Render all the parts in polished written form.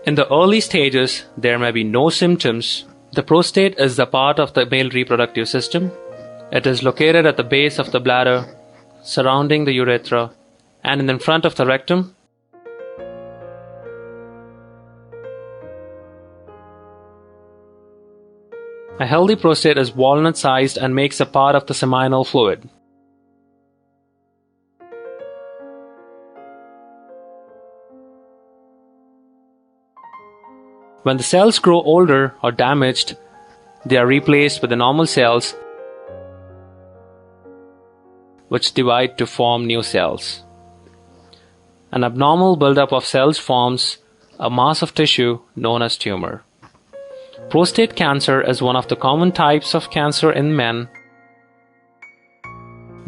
In the early stages, there may be no symptoms. The prostate is the part of the male reproductive system. It is located at the base of the bladder, surrounding the urethra, and in front of the rectum. A healthy prostate is walnut-sized and makes a part of the seminal fluid. When the cells grow older or damaged, they are replaced with the normal cells, which divide to form new cells. An abnormal buildup of cells forms a mass of tissue known as tumor. Prostate cancer is one of the common types of cancer in men.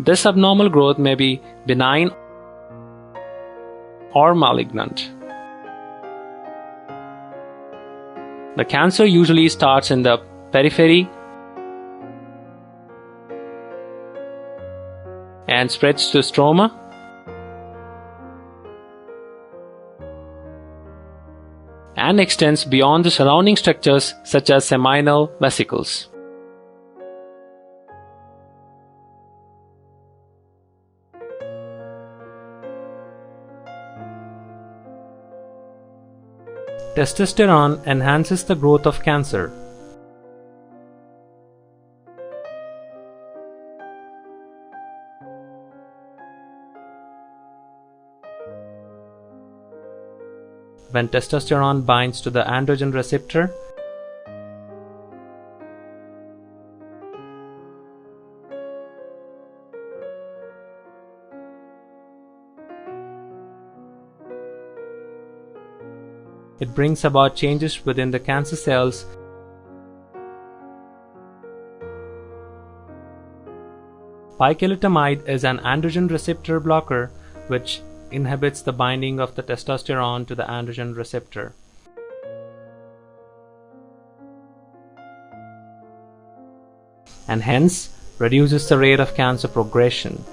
This abnormal growth may be benign or malignant. The cancer usually starts in the periphery and spreads to stroma, and extends beyond the surrounding structures such as seminal vesicles. Testosterone enhances the growth of cancer. When testosterone binds to the androgen receptor, it brings about changes within the cancer cells. Bicalutamide is an androgen receptor blocker which inhibits the binding of the testosterone to the androgen receptor. And hence reduces the rate of cancer progression.